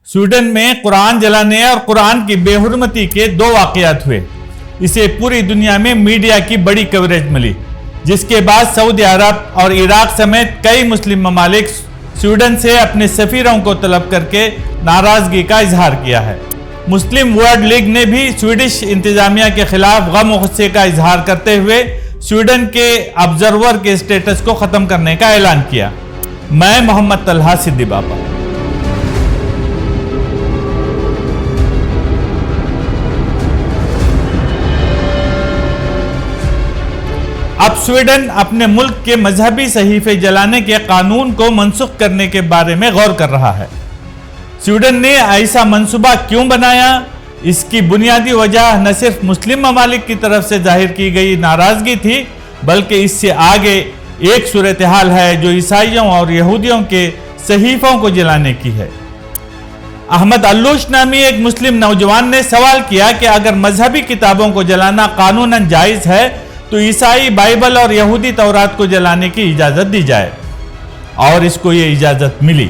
Sweden में कुरान जलाने और कुरान की बेहुरमती के 2 वाकयात हुए। इसे पूरी दुनिया में मीडिया की बड़ी कवरेज मिली, जिसके बाद सऊदी अरब और इराक समेत कई मुस्लिम ममालिक स्वीडन से अपने सफीरों को तलब करके नाराजगी का इजहार किया है। मुस्लिम वर्ल्ड लीग ने भी स्वीडिश इंतजामिया के खिलाफ गम और गुस्से का इजहार करते हुए स्वीडन के ऑब्जर्वर के स्टेटस को खत्म करने का ऐलान किया। मैं मोहम्मद तलहा सिद्दी बाबा। अब स्वीडन अपने मुल्क के मजहबी सहीफे जलाने के कानून को मनसूख करने के बारे में गौर कर रहा है। स्वीडन ने ऐसा मंसूबा क्यों बनाया, इसकी बुनियादी वजह न सिर्फ मुस्लिम ममालिक की तरफ से जाहिर की गई नाराजगी थी, बल्कि इससे आगे एक सूरत हाल है जो ईसाइयों और यहूदियों के सहीफों को जलाने की है। अहमद अल्लूश नामी एक मुस्लिम नौजवान ने सवाल किया कि अगर मजहबी किताबों को जलाना कानूनन जायज है तो ईसाई बाइबल और यहूदी तौरात को जलाने की इजाजत दी जाए, और इसको ये इजाजत मिली।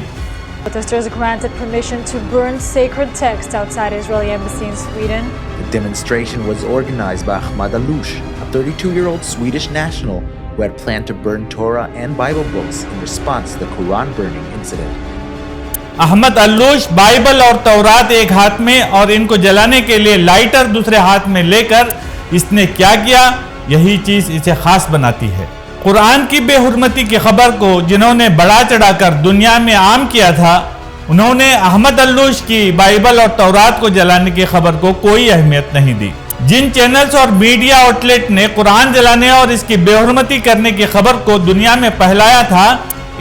Protesters granted permission to burn sacred texts outside Israeli embassy in Sweden. The demonstration was organized by Ahmad Alloush, a 32-year-old Swedish national who had planned to burn Torah and Bible books in response to the Quran burning incident. Ahmed Allush Bible और तौरात एक हाथ में और इनको जलाने के लिए लाइटर दूसरे हाथ में लेकर इसने क्या किया, यही चीज इसे खास बनाती है। कुरान की बेहुरमती की खबर को जिन्होंने बढ़ा चढ़ाकर दुनिया में आम किया था, उन्होंने अहमद अल्लूश की बाइबल और तौरात को जलाने की खबर को कोई अहमियत नहीं दी। जिन चैनल्स और मीडिया आउटलेट ने कुरान जलाने और इसकी बेहुरमती करने की खबर को दुनिया में फैलाया था,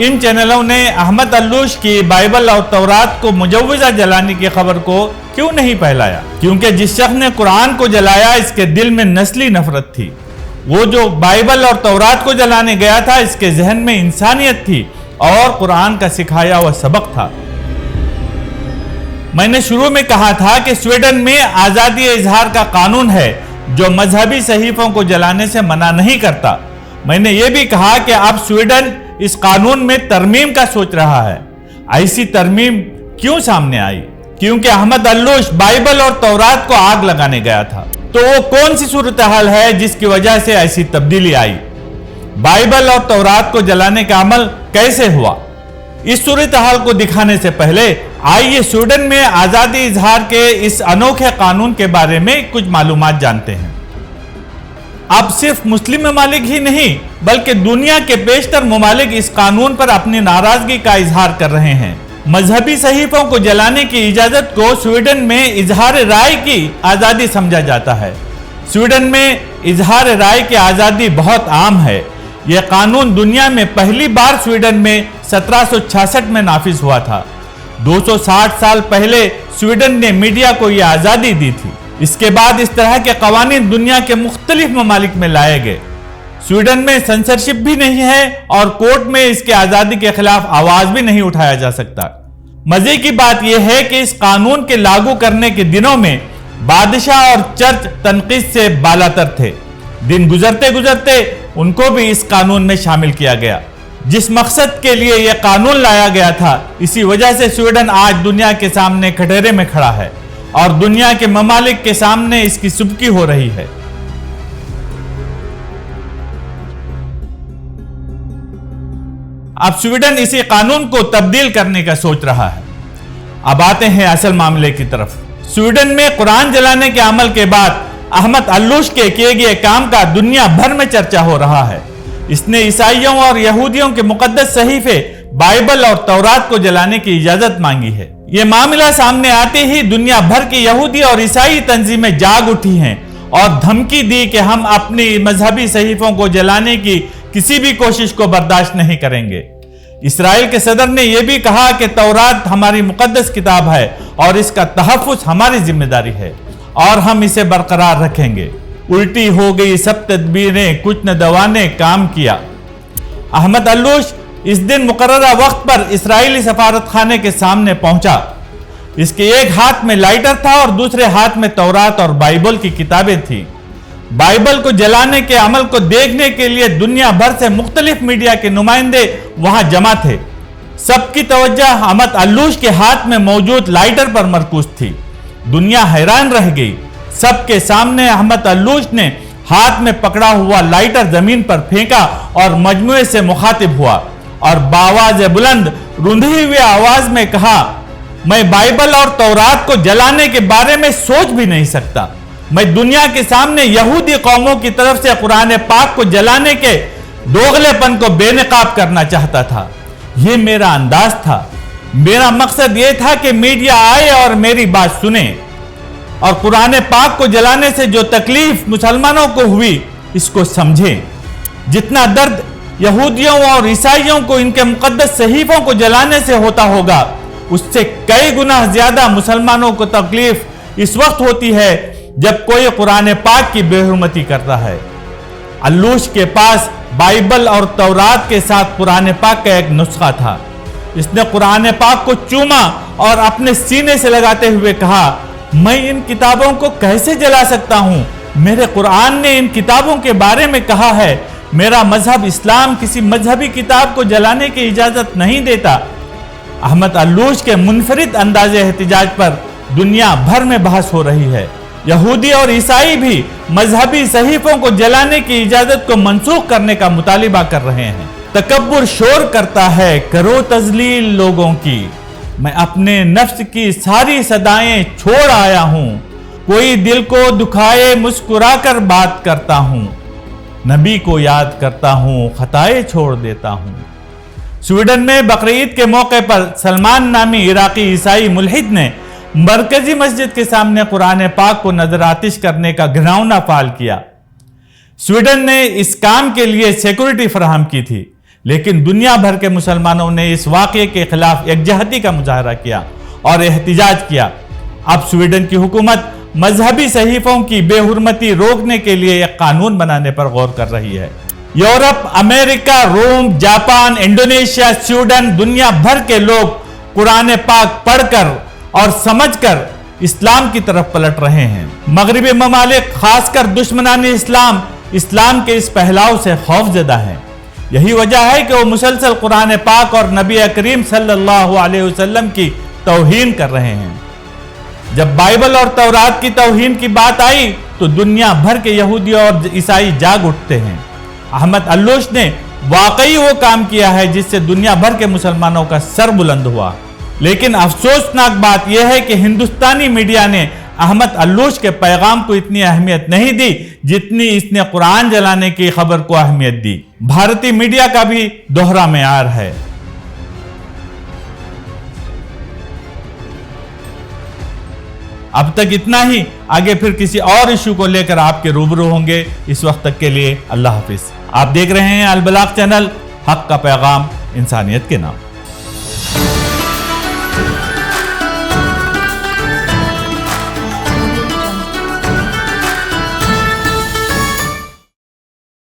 इन चैनलों ने अहमद अल्लूश की बाइबल और तौरात को मुजव्वजा जलाने की खबर को क्यों नहीं फैलाया? क्योंकि जिस शख्स ने कुरान को जलाया इसके दिल में नस्ली नफरत थी। वो जो बाइबल और तौरात को जलाने गया था, इसके जहन में इंसानियत थी और कुरान का सिखाया हुआ सबक था। मैंने शुरू में कहा था कि स्वीडन में आज़ादी इजहार का कानून है जो मजहबी सहीफों को जलाने से मना नहीं करता। मैंने ये भी कहा कि अब स्वीडन इस कानून में तरमीम का सोच रहा है। ऐसी तरमीम क्यों सामने आई? क्योंकि अहमद अल्लूश बाइबल और तौरात को आग लगाने गया था। तो वो कौन सी सूरत हाल है जिसकी वजह से ऐसी तब्दीली आई? बाइबल और तौरात को जलाने का अमल कैसे हुआ? इस सूरत हाल को दिखाने से पहले आइए स्वीडन में आज़ादी इजहार के इस अनोखे कानून के बारे में कुछ मालूमात जानते हैं। अब सिर्फ मुस्लिम ममालिक ही नहीं बल्कि दुनिया के बेशतर ममालिक इस कानून पर अपनी नाराजगी का इजहार कर रहे हैं। मजहबी सहीफों को जलाने की इजाजत को स्वीडन में इजहार राय की आज़ादी समझा जाता है। स्वीडन में इजहार राय की आज़ादी बहुत आम है। यह कानून दुनिया में पहली बार स्वीडन में 1766 में नाफिज हुआ था। 260 साल पहले स्वीडन ने मीडिया को यह आज़ादी दी थी। इसके बाद इस तरह के कवानीन दुनिया के मुख्तलिफ ममालिक में लाए गए। स्वीडन में सेंसरशिप भी नहीं है और कोर्ट में इसके आज़ादी के खिलाफ आवाज भी नहीं उठाया जा सकता। मजे की बात यह है कि इस कानून के लागू करने के दिनों में बादशाह और चर्च तनकीद से बालातर थे। दिन गुजरते गुजरते उनको भी इस कानून में शामिल किया गया। जिस मकसद के लिए यह कानून लाया गया था, इसी वजह से स्वीडन आज दुनिया के सामने कटहरे में खड़ा है और दुनिया के ममालिक के सामने इसकी सुबकी हो रही है। अब स्वीडन इसी कानून को तब्दील करने का सोच रहा है। अब आते हैं असल मामले की तरफ। स्वीडन में कुरान जलाने के अमल के बाद अहमद अल्लूश के किए गए काम का दुनिया भर में चर्चा हो रहा है। इसने ईसाइयों और यहूदियों के मुकद्दस सहीफे बाइबल और तौरात को जलाने की इजाजत मांगी है। यह मामला सामने आते ही दुनिया भर की यहूदी और ईसाई तंजीमें जाग उठी हैं और धमकी दी कि हम अपनी मजहबी सहीफों को जलाने की किसी भी कोशिश को बर्दाश्त नहीं करेंगे। इस्राएल के सदर ने यह भी कहा कि तौरात हमारी मुकद्दस किताब है और इसका तहफ़्फ़ुज़ हमारी जिम्मेदारी है और हम इसे बरकरार रखेंगे। उल्टी हो गई सब तदबीरें, कुछ न दवा ने काम किया। अहमद अल्लूश इस दिन मुकर्ररा वक्त पर इस्राएली सफारत खाने के सामने पहुंचा। इसके एक हाथ में लाइटर था और दूसरे हाथ में तौरात और बाइबल की किताबें थी। बाइबल को जलाने के अमल को देखने के लिए दुनिया भर से मुख्तलिफ मीडिया के नुमाइंदे वहां जमा थे। سب کی توجہ احمد علوش کے ہاتھ میں موجود لائٹر پر مرکوز تھی۔ دنیا حیران رہ گئی۔ سب کے سامنے احمد علوش نے ہاتھ میں پکڑا ہوا لائٹر زمین پر پھینکا اور مجموعے سے مخاطب ہوا اور بآواز بلند روندھی ہوئی آواز میں کہا، میں بائبل اور تورات کو جلانے کے بارے میں سوچ بھی نہیں سکتا۔ میں دنیا کے سامنے یہودی قوموں کی طرف سے قرآن پاک کو جلانے کے دوغلے پن کو بے نقاب کرنا چاہتا تھا۔ یہ میرا انداز تھا۔ میرا مقصد یہ تھا کہ میڈیا آئے اور میری بات سنے اور قرآن پاک کو جلانے سے جو تکلیف مسلمانوں کو ہوئی اس کو سمجھیں۔ جتنا درد یہودیوں اور عیسائیوں کو ان کے مقدس صحیفوں کو جلانے سے ہوتا ہوگا، اس سے کئی گنا زیادہ مسلمانوں کو تکلیف اس وقت ہوتی ہے جب کوئی قرآن پاک کی بے حرمتی کرتا ہے۔ علوش کے پاس بائبل اور تورات کے ساتھ قرآن پاک کا ایک نسخہ تھا۔ اس نے قرآن پاک کو چوما اور اپنے سینے سے لگاتے ہوئے کہا، میں ان کتابوں کو کیسے جلا سکتا ہوں؟ میرے قرآن نے ان کتابوں کے بارے میں کہا ہے۔ میرا مذہب اسلام کسی مذہبی کتاب کو جلانے کی اجازت نہیں دیتا۔ احمد علوش کے منفرد انداز احتجاج پر دنیا بھر میں بحث ہو رہی ہے۔ یہودی اور عیسائی بھی مذہبی صحیفوں کو جلانے کی اجازت کو منسوخ کرنے کا مطالبہ کر رہے ہیں۔ تکبر شور کرتا ہے، کرو تذلیل لوگوں کی۔ میں اپنے نفس کی ساری صدائیں چھوڑ آیا ہوں۔ کوئی دل کو دکھائے مسکرا کر بات کرتا ہوں۔ نبی کو یاد کرتا ہوں، خطائیں چھوڑ دیتا ہوں۔ سویڈن میں بقرعید کے موقع پر سلمان نامی عراقی عیسائی ملحد نے مرکزی مسجد کے سامنے قرآن پاک کو نظر آتش کرنے کا گھناؤنا فعل کیا۔ سویڈن نے اس کام کے لیے سیکورٹی فراہم کی تھی، لیکن دنیا بھر کے مسلمانوں نے اس واقعے کے خلاف یکجہتی کا مظاہرہ کیا اور احتجاج کیا۔ اب سویڈن کی حکومت مذہبی صحیفوں کی بے حرمتی روکنے کے لیے ایک قانون بنانے پر غور کر رہی ہے۔ یورپ، امریکہ، روم، جاپان، انڈونیشیا، سویڈن، دنیا بھر کے لوگ قرآن پاک پڑھ کر اور سمجھ کر اسلام کی طرف پلٹ رہے ہیں۔ مغربی ممالک، خاص کر دشمنان اسلام کے اس پہلاؤ سے خوف زدہ ہیں۔ یہی وجہ ہے کہ وہ مسلسل قرآن پاک اور نبی کریم صلی اللہ علیہ وسلم کی توہین کر رہے ہیں۔ جب بائبل اور تورات کی توہین کی بات آئی تو دنیا بھر کے یہودی اور عیسائی جاگ اٹھتے ہیں۔ احمد علوش نے واقعی وہ کام کیا ہے جس سے دنیا بھر کے مسلمانوں کا سر بلند ہوا۔ لیکن افسوسناک بات یہ ہے کہ ہندوستانی میڈیا نے احمد علوش کے پیغام کو اتنی اہمیت نہیں دی جتنی اس نے قرآن جلانے کی خبر کو اہمیت دی۔ بھارتی میڈیا کا بھی دوہرا معیار ہے۔ اب تک اتنا ہی، آگے پھر کسی اور ایشو کو لے کر آپ کے روبرو ہوں گے۔ اس وقت تک کے لیے اللہ حافظ۔ آپ دیکھ رہے ہیں البلاغ چینل، حق کا پیغام انسانیت کے نام۔